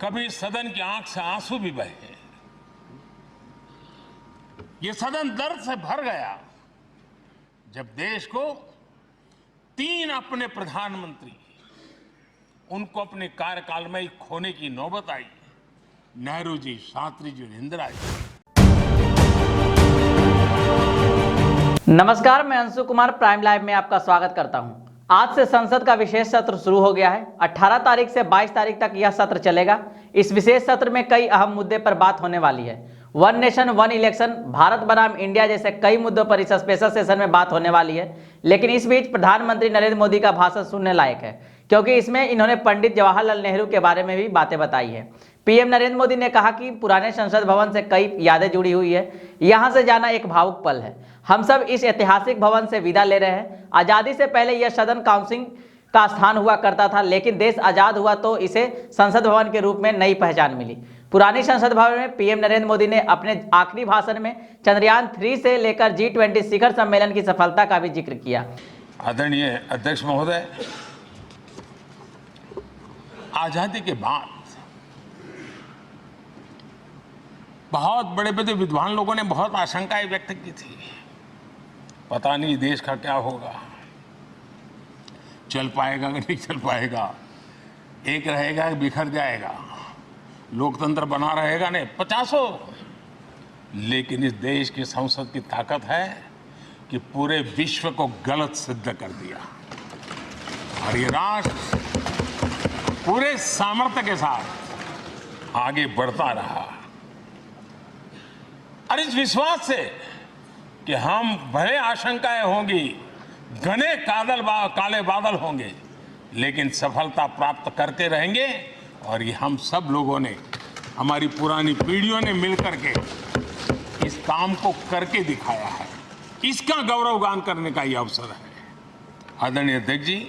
कभी सदन की आंख से आंसू भी बहे। ये सदन दर्द से भर गया जब देश को 3 अपने प्रधानमंत्री उनको अपने कार्यकाल में ही खोने की नौबत आई। नेहरू जी, शास्त्री जी और इंदिरा जी। नमस्कार, मैं अंशु कुमार प्राइम लाइव में आपका स्वागत करता हूं। आज से संसद का विशेष सत्र शुरू हो गया है। 18 तारीख से 22 तारीख तक यह सत्र चलेगा। इस विशेष सत्र में कई अहम मुद्दे पर बात होने वाली है। One nation one election, Bharat बनाम इंडिया जैसे कई मुद्दों पर इस स्पेशल सेशन में बात होने वाली है। लेकिन इस बीच प्रधानमंत्री नरेंद्र मोदी का भाषण सुनने लायक है, क्योंकि इसमें इन्होंने पंडित जवाहरलाल नेहरू के बारे में भी बातें बताई है। पीएम नरेंद्र मोदी ने कहा कि पुराने संसद भवन से कई यादें जुड़ी हुई है, यहां से जाना एक भावुक पल है। हम सब इस ऐतिहासिक भवन से विदा ले रहे हैं। आज़ादी से पहले यह सदन काउंसिल का स्थान हुआ करता था, लेकिन देश आज़ाद हुआ तो इसे संसद भवन के रूप में नई पहचान मिली। पुरानी संसद भवन में पीएम नरेंद्र मोदी ने अपने आखिरी भाषण में चंद्रयान 3 से लेकर G20 शिखर सम्मेलन की सफलता का भी जिक्र किया। आदरणीय अध्यक्ष महोदय, आजादी के बाद बहुत बड़े बड़े विद्वान लोगों ने बहुत आशंकाएं व्यक्त की थी। पता नहीं देश का क्या होगा, चल पाएगा कि नहीं चल पाएगा, एक रहेगा कि बिखर जाएगा, लोकतंत्र बना रहेगा नहीं, 50। लेकिन इस देश की संसद की ताकत है कि पूरे विश्व को गलत सिद्ध कर दिया और ये राष्ट्र पूरे सामर्थ्य के साथ आगे बढ़ता रहा। और इस विश्वास से कि हम भले आशंकाएं होंगी, घने काले बादल होंगे, लेकिन सफलता प्राप्त करते रहेंगे। और ये हम सब लोगों ने, हमारी पुरानी पीढ़ियों ने मिलकर के इस काम को करके दिखाया है। इसका गौरवगान करने का ये अवसर है। आदरणीय अध्यक्ष जी,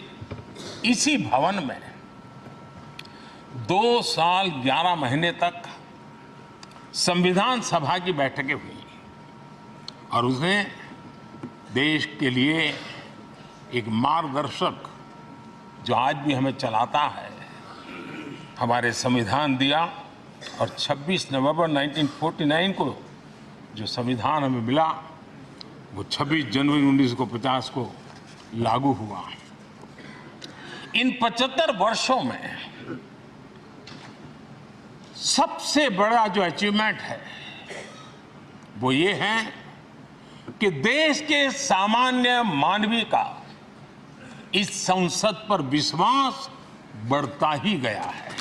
इसी भवन में 2 साल 11 महीने तक संविधान सभा की बैठकें हुई और उसने देश के लिए एक मार्गदर्शक जो आज भी हमें चलाता है, हमारे संविधान दिया। और 26 नवंबर 1949 को जो संविधान हमें मिला, वो 26 जनवरी 1950 को लागू हुआ। इन 75 वर्षों में सबसे बड़ा जो अचीवमेंट है वो ये है कि देश के सामान्य मानवी का इस संसद पर विश्वास बढ़ता ही गया है।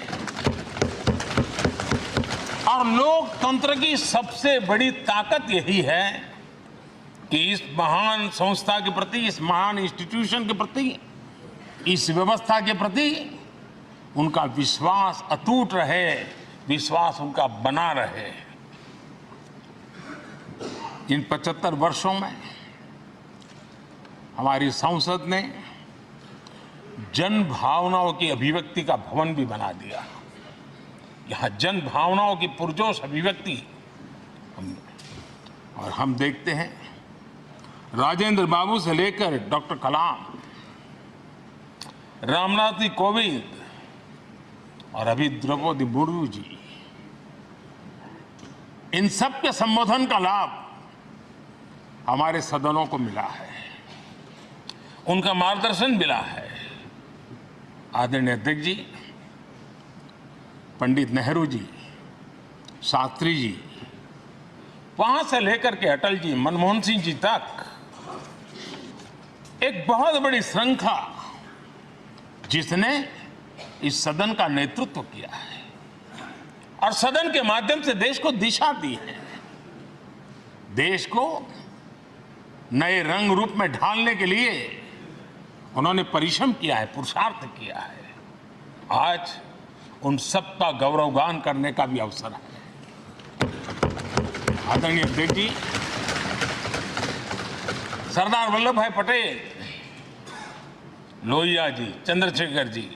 और लोकतंत्र की सबसे बड़ी ताकत यही है कि इस महान संस्था के प्रति, इस महान इंस्टीट्यूशन के प्रति, इस व्यवस्था के प्रति उनका विश्वास अटूट रहे, विश्वास उनका बना रहे। इन 75 वर्षों में हमारी संसद ने जन भावनाओं की अभिव्यक्ति का भवन भी बना दिया। यहाँ जन भावनाओं की पुरजोश अभिव्यक्ति और हम देखते हैं राजेंद्र बाबू से लेकर डॉक्टर कलाम, रामनाथ जी कोविंद और अभी द्रौपदी मुर्मू जी, इन सब के संबोधन का लाभ हमारे सदनों को मिला है, उनका मार्गदर्शन मिला है। आदरणीय अध्यक्ष जी, पंडित नेहरू जी, शास्त्री जी, वहां से लेकर के अटल जी, मनमोहन सिंह जी तक एक बहुत बड़ी श्रृंखला जिसने इस सदन का नेतृत्व किया है और सदन के माध्यम से देश को दिशा दी है, देश को नए रंग रूप में ढालने के लिए उन्होंने परिश्रम किया है, पुरुषार्थ किया है। आज उन सब का गौरवगान करने का भी अवसर है। आदरणीय अध्यक्ष जी, सरदार वल्लभ भाई पटेल, लोहिया जी, चंद्रशेखर जी,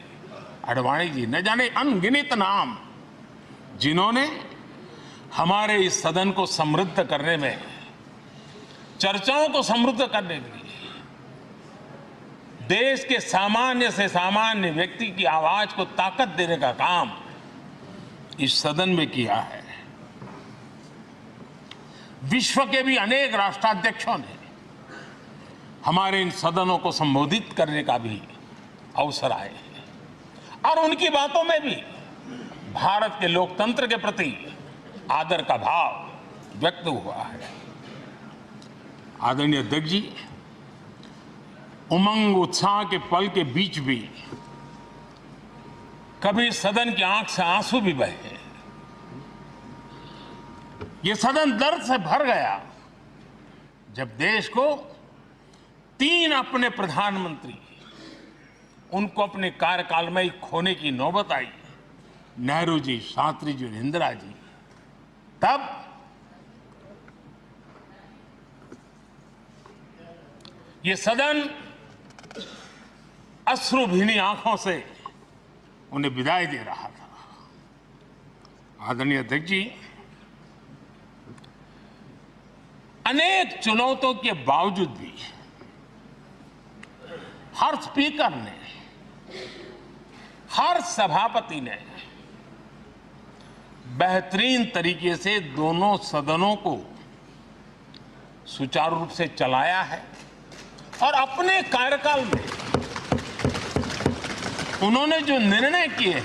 आडवाणी जी, न जाने अनगिनत नाम, जिन्होंने हमारे इस सदन को समृद्ध करने में, चर्चाओं को समृद्ध करने के लिए, देश के सामान्य से सामान्य व्यक्ति की आवाज को ताकत देने का काम इस सदन में किया है। विश्व के भी अनेक राष्ट्राध्यक्षों ने हमारे इन सदनों को संबोधित करने का भी अवसर आए हैं और उनकी बातों में भी भारत के लोकतंत्र के प्रति आदर का भाव व्यक्त हुआ है। आदरणीय अध्यक्ष जी, उमंग उत्साह के पल के बीच भी कभी सदन की आंख से आंसू भी बहे। ये सदन दर्द से भर गया जब देश को 3 अपने प्रधानमंत्री उनको अपने कार्यकाल में ही खोने की नौबत आई। नेहरू जी, शास्त्री जी और इंदिरा जी। तब ये सदन अश्रु भीनी आंखों से उन्हें विदाई दे रहा था। आदरणीय अध्यक्ष जी, अनेक चुनौतियों के बावजूद भी हर स्पीकर ने, हर सभापति ने बेहतरीन तरीके से दोनों सदनों को सुचारू रूप से चलाया है और अपने कार्यकाल में उन्होंने जो निर्णय किए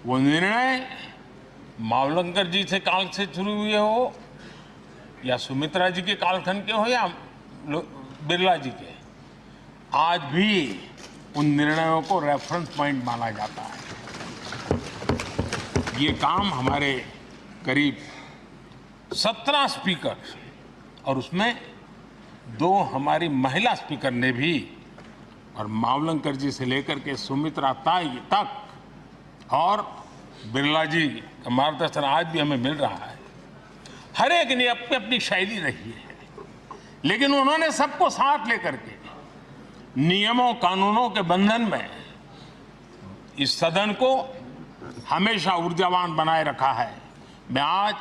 वो निर्णय मावलंकर जी से काल से शुरू हुए हो या सुमित्रा जी के कालखंड के हो या बिरला जी के, आज भी उन निर्णयों को रेफरेंस पॉइंट माना जाता है। ये काम हमारे करीब 17 स्पीकर और उसमें 2 हमारी महिला स्पीकर ने भी, और मावलंकर जी से लेकर के सुमित्रा ताई तक और बिरला जी का मार्गदर्शन आज भी हमें मिल रहा है। हर एक ने अपनी अपनी शैली रही है, लेकिन उन्होंने सबको साथ लेकर के नियमों कानूनों के बंधन में इस सदन को हमेशा ऊर्जावान बनाए रखा है। मैं आज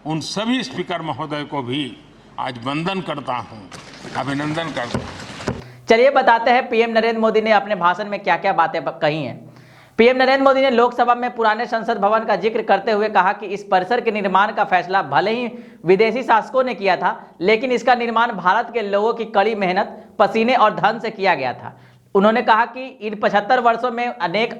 उन सभी स्पीकर महोदय को भी आज वंदन करता हूं, अभिनंदन करता हूं। चलिए बताते हैं पीएम नरेंद्र मोदी ने अपने भाषण में क्या क्या बातें कही हैं। पीएम नरेंद्र मोदी ने लोकसभा में पुराने संसद भवन का जिक्र करते हुए कहा कि इस परिसर के निर्माण का फैसला भले ही विदेशी शासकों ने किया था, लेकिन इसका निर्माण भारत के लोगों की कड़ी मेहनत, पसीने और धन से किया गया था। उन्होंने कहा कि इन 75 वर्षों में अनेक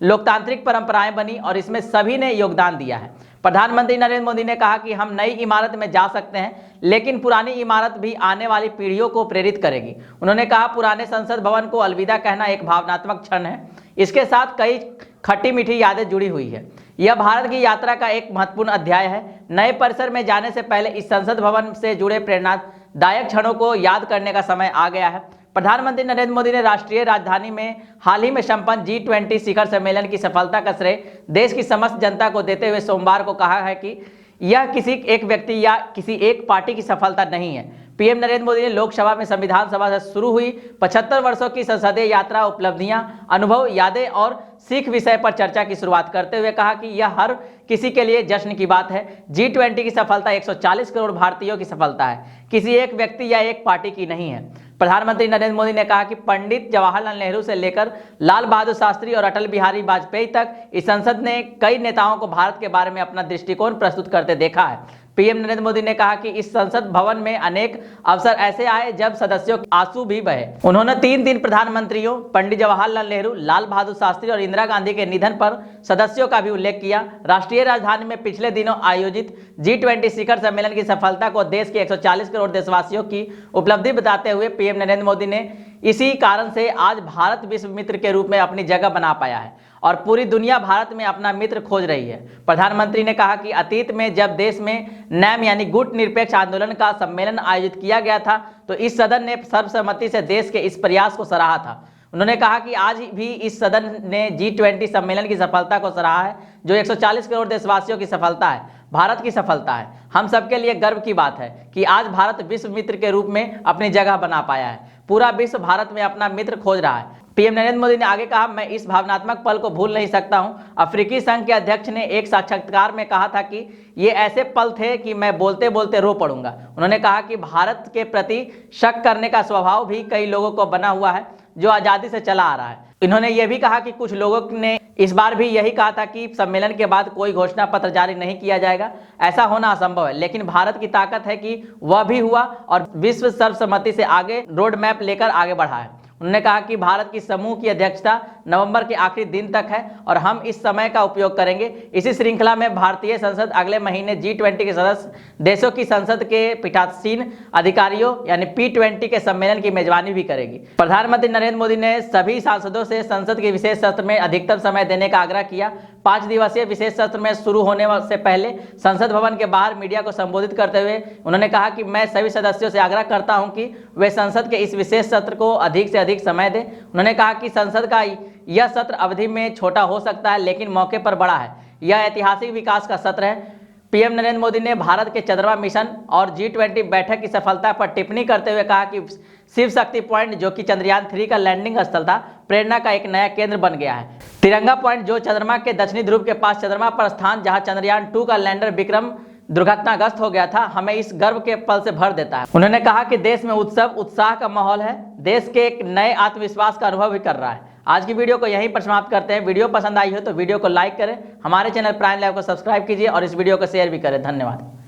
लोकतांत्रिक परंपराएं बनी और इसमें सभी ने योगदान दिया है। प्रधानमंत्री नरेंद्र मोदी ने कहा कि हम नई इमारत में जा सकते हैं, लेकिन पुरानी इमारत भी आने वाली पीढ़ियों को प्रेरित करेगी। उन्होंने कहा, पुराने संसद भवन को अलविदा कहना एक भावनात्मक क्षण है, इसके साथ कई खट्टी मीठी यादें जुड़ी हुई है। यह भारत की यात्रा का एक महत्वपूर्ण अध्याय है। नए परिसर में जाने से पहले इस संसद भवन से जुड़े प्रेरणादायक क्षणों को याद करने का समय आ गया है। प्रधानमंत्री नरेंद्र मोदी ने राष्ट्रीय राजधानी में हाल ही में संपन्न G20 शिखर सम्मेलन की सफलता का श्रेय देश की समस्त जनता को देते हुए सोमवार को कहा है कि यह किसी एक व्यक्ति या किसी एक पार्टी की सफलता नहीं है। पीएम नरेंद्र मोदी ने लोकसभा में संविधान सभा से शुरू हुई 75 वर्षों की संसदीय यात्रा, उपलब्धियां, अनुभव, यादें और सीख विषय पर चर्चा की शुरुआत करते हुए कहा कि यह हर किसी के लिए जश्न की बात है। G20 की सफलता 140 करोड़ भारतीयों की सफलता है, किसी एक व्यक्ति या एक पार्टी की नहीं है। प्रधानमंत्री नरेंद्र मोदी ने कहा कि पंडित जवाहरलाल नेहरू से लेकर लाल बहादुर शास्त्री और अटल बिहारी वाजपेयी तक इस संसद ने कई नेताओं को भारत के बारे में अपना दृष्टिकोण प्रस्तुत करते देखा है। पीएम नरेंद्र मोदी ने कहा कि इस संसद भवन में अनेक अवसर ऐसे आए जब सदस्यों के आंसू भी बहे। उन्होंने 3 दिन प्रधानमंत्रियों पंडित जवाहरलाल नेहरू, लाल बहादुर शास्त्री और इंदिरा गांधी के निधन पर सदस्यों का भी उल्लेख किया। राष्ट्रीय राजधानी में पिछले दिनों आयोजित G20 शिखर सम्मेलन की सफलता को देश के 140 करोड़ देशवासियों की उपलब्धि बताते हुए पीएम नरेंद्र मोदी ने इसी कारण से आज भारत विश्व मित्र के रूप में अपनी जगह बना पाया है और पूरी दुनिया भारत में अपना मित्र खोज रही है। प्रधानमंत्री ने कहा कि अतीत में जब देश में नैम यानी गुट निरपेक्ष आंदोलन का सम्मेलन आयोजित किया गया था तो इस सदन ने सर्वसम्मति से देश के इस प्रयास को सराहा था। उन्होंने कहा कि आज भी इस सदन ने G20 सम्मेलन की सफलता को सराहा है, जो 140 करोड़ देशवासियों की सफलता है, भारत की सफलता है। हम सबके लिए गर्व की बात है कि आज भारत विश्व मित्र के रूप में अपनी जगह बना पाया है। पूरा विश्व भारत में अपना मित्र खोज रहा है। पीएम नरेंद्र मोदी ने आगे कहा, मैं इस भावनात्मक पल को भूल नहीं सकता हूं। अफ्रीकी संघ के अध्यक्ष ने एक साक्षात्कार में कहा था कि ये ऐसे पल थे कि मैं बोलते बोलते रो पड़ूंगा। उन्होंने कहा कि भारत के प्रति शक करने का स्वभाव भी कई लोगों को बना हुआ है, जो आज़ादी से चला आ रहा है। इन्होंने यह भी कहा कि कुछ लोगों ने इस बार भी यही कहा था कि सम्मेलन के बाद कोई घोषणा पत्र जारी नहीं किया जाएगा, ऐसा होना असंभव है, लेकिन भारत की ताकत है कि वह भी हुआ और विश्व सर्वसम्मति से आगे रोड मैप लेकर आगे बढ़ा है। उन्होंने कहा कि भारत की समूह की अध्यक्षता नवंबर के आखिरी दिन तक है और हम इस समय का उपयोग करेंगे। इसी श्रृंखला में भारतीय संसद अगले महीने G20 के सदस्य देशों की संसद के पीठासीन अधिकारियों यानी P20 के सम्मेलन की मेजबानी भी करेगी। प्रधानमंत्री नरेंद्र मोदी ने सभी सांसदों से संसद के विशेष सत्र में अधिकतम समय देने का आग्रह किया। 5 दिवसीय विशेष सत्र में शुरू होने से पहले संसद भवन के बाहर मीडिया को संबोधित करते हुए उन्होंने कहा कि मैं सभी सदस्यों से आग्रह करता हूं कि वे संसद के इस विशेष सत्र को अधिक से अधिक समय दें। उन्होंने कहा कि संसद का यह सत्र अवधि में छोटा हो सकता है, लेकिन मौके पर बड़ा है। यह ऐतिहासिक विकास का सत्र है। पीएम नरेंद्र मोदी ने भारत के चंद्रमा मिशन और G20 बैठक की सफलता पर टिप्पणी करते हुए कहा कि शिव शक्ति पॉइंट, जो कि चंद्रयान 3 का लैंडिंग स्थल था, प्रेरणा का एक नया केंद्र बन गया है। तिरंगा पॉइंट, जो चंद्रमा के दक्षिणी ध्रुव के पास चंद्रमा पर स्थान, जहां चंद्रयान 2 का लैंडर विक्रम दुर्घटनाग्रस्त हो गया था, हमें इस गर्व के पल से भर देता है। उन्होंने कहा कि देश में उत्सव उत्साह का माहौल है, देश के एक नए आत्मविश्वास का अनुभव भी कर रहा है। आज की वीडियो को यहीं पर समाप्त करते हैं। वीडियो पसंद आई हो तो वीडियो को लाइक करें, हमारे चैनल प्राइम लाइव को सब्सक्राइब कीजिए और इस वीडियो को शेयर भी करें। धन्यवाद।